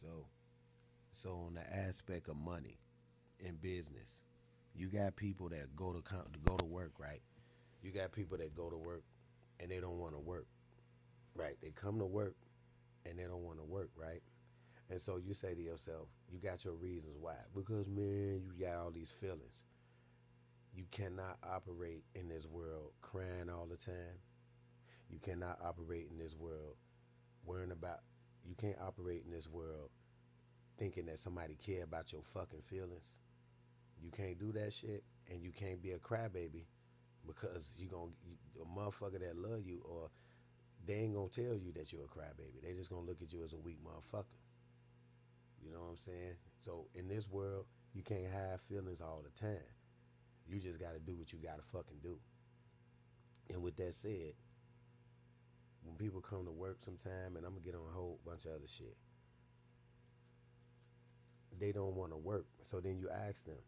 So, so on the aspect of money in business, you got people that go to work, right? You got people that go to work and they don't want to work, right? They come to work and they don't want to work, right? And so you say to yourself, you got your reasons why. Because man, you got all these feelings. You cannot operate in this world crying all the time. You cannot operate in this world worrying about. You can't operate in this world thinking that somebody care about your fucking feelings. You can't do that shit, and you can't be a crybaby because a motherfucker that love you, or they ain't gonna tell you that you're a crybaby. They just gonna look at you as a weak motherfucker. You know what I'm saying? So in this world, you can't have feelings all the time. You just gotta do what you gotta fucking do. And with that said, when people come to work sometime, and I'm gonna get on a whole bunch of other shit, they don't want to work. So then you ask them,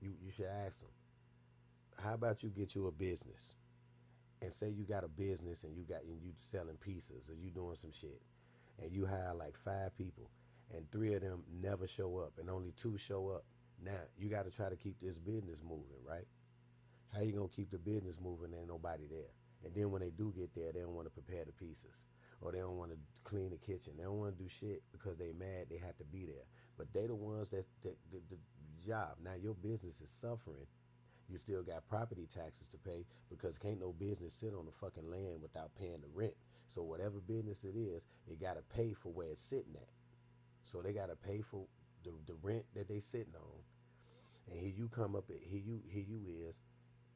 you should ask them, how about you get you a business? And say you got a business and you selling pieces or you doing some shit, and you hire like 5 people, and 3 of them never show up, and only 2 show up. Now you got to try to keep this business moving, right? How you gonna keep the business moving and ain't nobody there? And then when they do get there, they don't want to prepare the pieces, or they don't want to clean the kitchen. They don't want to do shit because they mad they have to be there. But they the ones that the job. Now your business is suffering. You still got property taxes to pay because can't no business sit on the fucking land without paying the rent. So whatever business it is, it gotta pay for where it's sitting at. So they gotta pay for the rent that they sitting on. And here you come up, here you is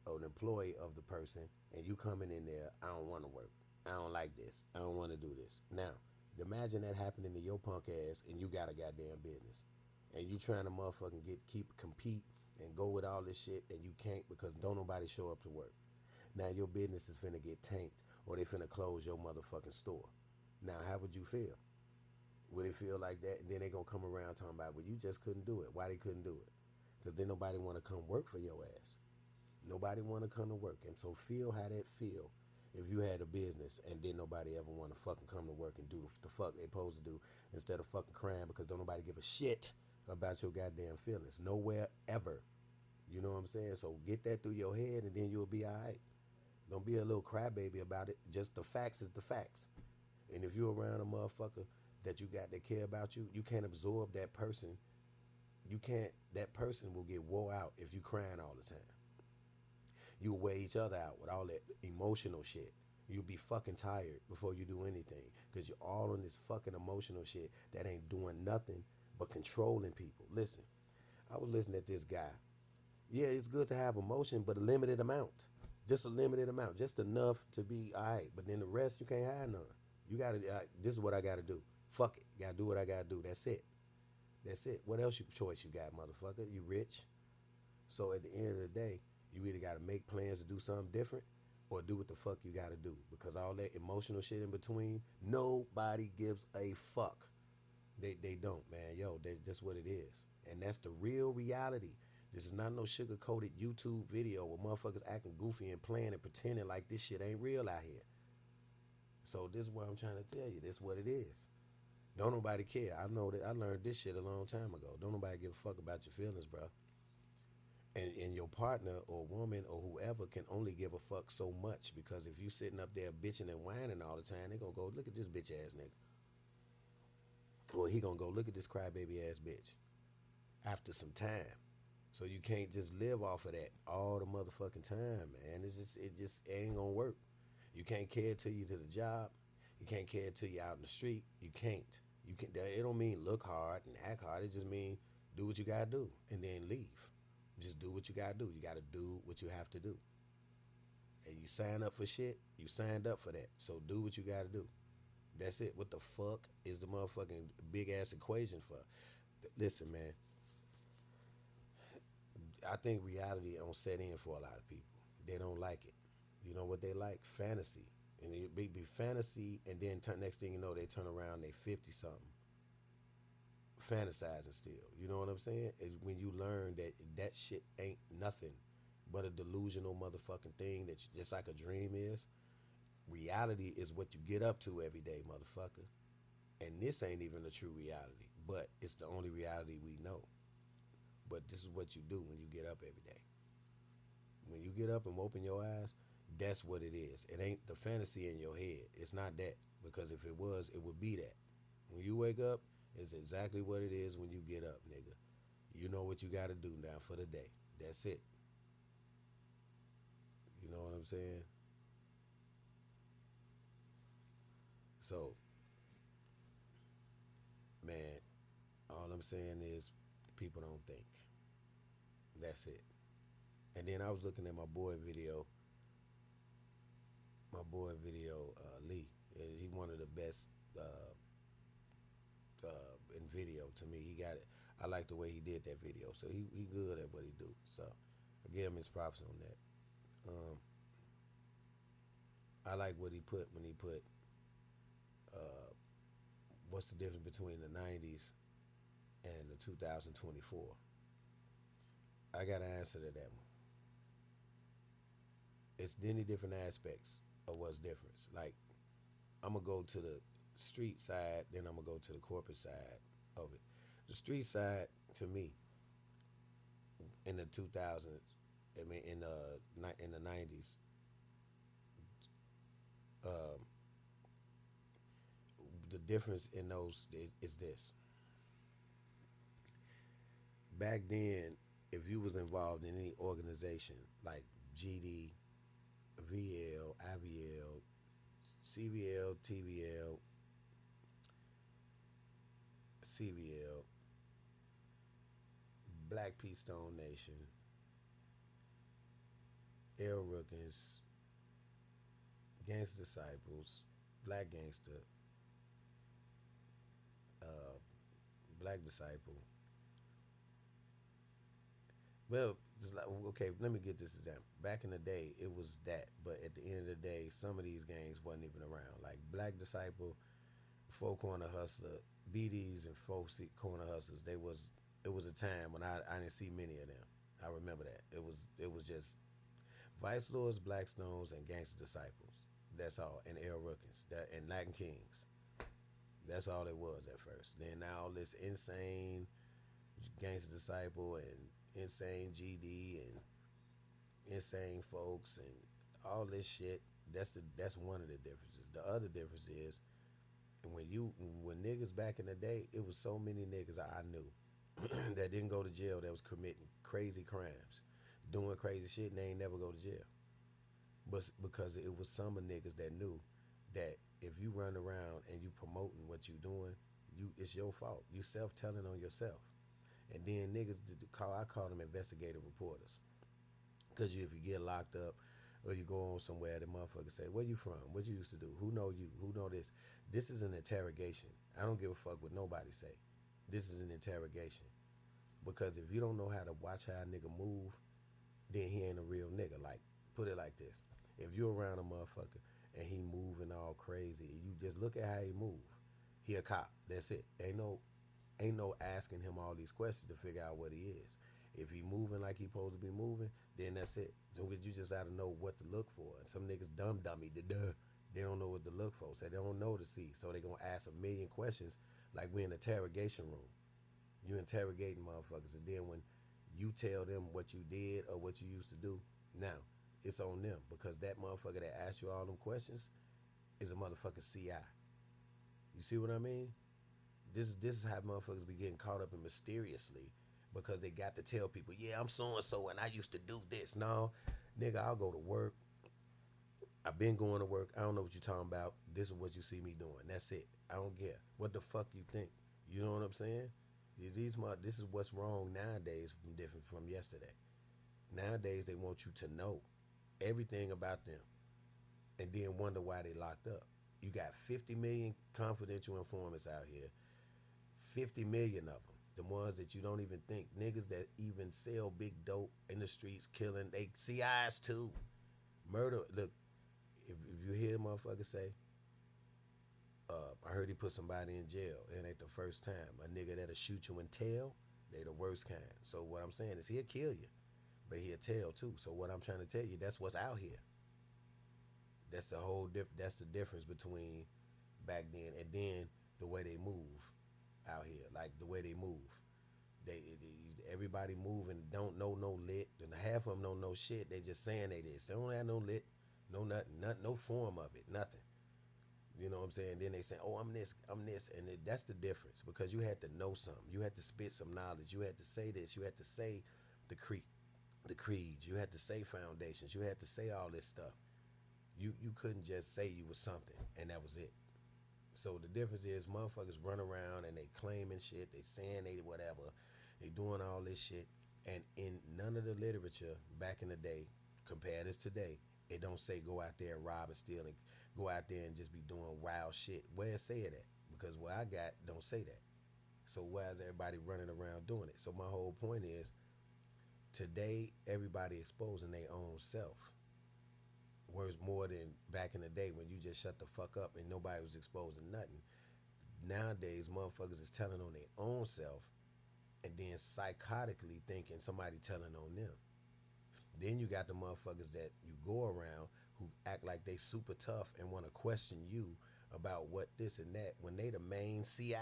an employee of the person, and you coming in there, I don't want to work. I don't like this. I don't want to do this. Now, imagine that happening to your punk ass, and you got a goddamn business, and you trying to motherfucking compete and go with all this shit, and you can't because don't nobody show up to work. Now your business is finna get tanked, or they finna close your motherfucking store. Now, how would you feel? Would it feel like that? And then they gonna come around talking about, well, you just couldn't do it. Why they couldn't do it? Because then nobody want to come work for your ass. Nobody want to come to work. And so feel how that feel if you had a business and then nobody ever want to fucking come to work and do the fuck they supposed to do instead of fucking crying because don't nobody give a shit about your goddamn feelings. Nowhere ever. You know what I'm saying? So get that through your head and then you'll be all right. Don't be a little crybaby about it. Just the facts is the facts. And if you're around a motherfucker that you got that care about you, you can't absorb that person. You can't, that person will get wore out if you crying all the time. You'll wear each other out with all that emotional shit. You'll be fucking tired before you do anything because you're all on this fucking emotional shit that ain't doing nothing but controlling people. Listen, I was listening to this guy. Yeah, it's good to have emotion, but a limited amount. Just a limited amount. Just enough to be all right. But then the rest, you can't have none. You got to, this is what I got to do. Fuck it. Got to do what I got to do. That's it. That's it. What else choice you got, motherfucker? You rich. So at the end of the day, you either got to make plans to do something different or do what the fuck you got to do. Because all that emotional shit in between, nobody gives a fuck. They don't, man. Yo, that's what it is. And that's the real reality. This is not no sugar-coated YouTube video where motherfuckers acting goofy and playing and pretending like this shit ain't real out here. So this is what I'm trying to tell you. This is what it is. Don't nobody care. I know that I learned this shit a long time ago. Don't nobody give a fuck about your feelings, bro. And your partner or woman or whoever can only give a fuck so much because if you sitting up there bitching and whining all the time, they gonna go look at this bitch ass nigga, or he gonna go look at this crybaby ass bitch after some time. So you can't just live off of that all the motherfucking time, man. It ain't gonna work. You can't care till you to the job. You can't care till you out in the street. You can't. You can. It don't mean look hard and act hard. It just mean do what you gotta do and then leave. Just do what you gotta do. You gotta do what you have to do. And you sign up for shit, you signed up for that. So do what you gotta do. That's it. What the fuck is the motherfucking big ass equation for? Listen, man. I think reality don't set in for a lot of people. They don't like it. You know what they like? Fantasy. And it be fantasy, and then next thing you know, they turn around, they 50 something, fantasizing still. You know what I'm saying? It's when you learn that that shit ain't nothing but a delusional motherfucking thing that just like a dream is. Reality is what you get up to every day, motherfucker. And this ain't even a true reality. but it's the only reality we know. But this is what you do when you get up every day. When you get up and open your eyes, that's what it is. It ain't the fantasy in your head. It's not that. Because if it was, it would be that. When you wake up, it's exactly what it is when you get up, nigga. You know what you got to do now for the day. That's it. You know what I'm saying? So, man, all I'm saying is people don't think. That's it. And then I was looking at my boy video, Lee. He one of the best in video to me. He got it. I like the way he did that video. So he good at what he do. So I give him his props on that. Um, I like what he put when he put what's the difference between the 90s and the 2024. I got an answer to that one. It's many different aspects of what's different. Like I'm gonna go to the street side, then I'm gonna go to the corporate side of it. The street side to me in the 2000s, I mean in the 90s, um, the difference in those is this. Back then, if you was involved in any organization like GD, VL, IVL, CVL, TVL, CVL, Black Peace Stone Nation, Air Rookins, Gangsta Disciples, Black Gangster, uh, Black Disciple. Well, just like, okay, let me get this example. Back in the day, it was that, but at the end of the day, some of these gangs wasn't even around. Like Black Disciple, Four Corner Hustler, BDs, and Corner Hustlers. It was a time when I didn't see many of them. I remember that. It was just Vice Lords, Black Stones, and Gangster Disciples. That's all, and Air Rookins, and Latin Kings. That's all it was at first. Then now all this insane Gangster Disciple and insane GD and insane folks and all this shit. That's one of the differences. The other difference is when niggas back in the day, it was so many niggas I knew that didn't go to jail that was committing crazy crimes, doing crazy shit, and they ain't never go to jail. But because it was some of niggas that knew that if you run around and you promoting what you doing, it's your fault. You self-telling on yourself. And then niggas I call them investigative reporters. Cause if you get locked up or you go on somewhere, the motherfucker say, "Where you from? What you used to do? Who know you? Who know this?" This is an interrogation. I don't give a fuck what nobody say. This is an interrogation. Because if you don't know how to watch how a nigga move, then he ain't a real nigga. Like, put it like this. If you're around a motherfucker and he moving all crazy, you just look at how he move. He a cop. That's it. Ain't no asking him all these questions to figure out what he is. If he moving like he supposed to be moving, then that's it. So you just gotta know what to look for. And some niggas dummy, they don't know what to look for. So they don't know to see. So they gonna ask a million questions like we in an interrogation room. You interrogating motherfuckers, and then when you tell them what you did or what you used to do, now it's on them because that motherfucker that asked you all them questions is a motherfucking CI. You see what I mean? This is how motherfuckers be getting caught up in mysteriously because they got to tell people, yeah, I'm so and so and I used to do this. No, nigga, I'll go to work. I've been going to work. I don't know what you're talking about. This is what you see me doing. That's it. I don't care. What the fuck you think? You know what I'm saying? This is what's wrong nowadays different from yesterday. Nowadays they want you to know everything about them and then wonder why they locked up. You got 50 million confidential informants out here. 50 million of them. The ones that you don't even think. Niggas that even sell big dope in the streets killing. They CIs too. Murder. Look, if you hear motherfuckers say, I heard he put somebody in jail. It ain't the first time. A nigga that'll shoot you and tell, they the worst kind. So what I'm saying is he'll kill you, but he'll tell too. So what I'm trying to tell you, that's what's out here. That's that's the difference between back then and then the way they move. out here, like the way they move. Everybody moving don't know no lit, and half of them don't know shit. They just saying they this. They don't have no lit, no nothing, no form of it, nothing. You know what I'm saying? Then they say, "Oh, I'm this, and that's the difference because you had to know something. You had to spit some knowledge. You had to say this. You had to say the creeds. You had to say foundations. You had to say all this stuff. You couldn't just say you was something and that was it. So the difference is motherfuckers run around and they claiming shit. They saying they whatever. They doing all this shit, and in none of the literature back in the day, compared as today, it don't say go out there and rob and steal and go out there and just be doing wild shit. Where it say it at? Because what I got don't say that. So why is everybody running around doing it? So my whole point is today everybody exposing their own self. Whereas more than back in the day when you just shut the fuck up and nobody was exposing nothing. Nowadays motherfuckers is telling on their own self and then psychotically thinking somebody telling on them. Then you got the motherfuckers that you go around who act like they super tough and want to question you about what this and that when they the main CI.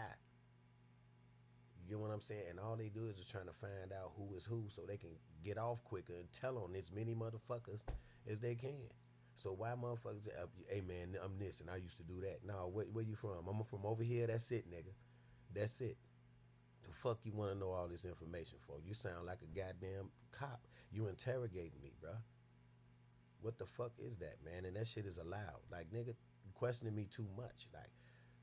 You get what I'm saying? And all they do is just trying to find out who is who so they can get off quicker and tell on as many motherfuckers as they can. So why motherfuckers, hey man, I'm this and I used to do that. No, where you from? I'm from over here. That's it, nigga. That's it. The fuck you want to know all this information for? You sound like a goddamn cop. You interrogating me, bruh. What the fuck is that, man? And that shit is allowed. Like, nigga, you questioning me too much. Like,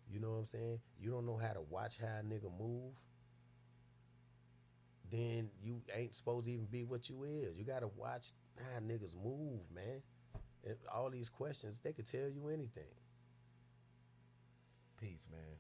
you know what I'm saying? You don't know how to watch how a nigga move. Then you ain't supposed to even be what you is. You gotta watch how niggas move, man. And all these questions, they could tell you anything. Peace, man.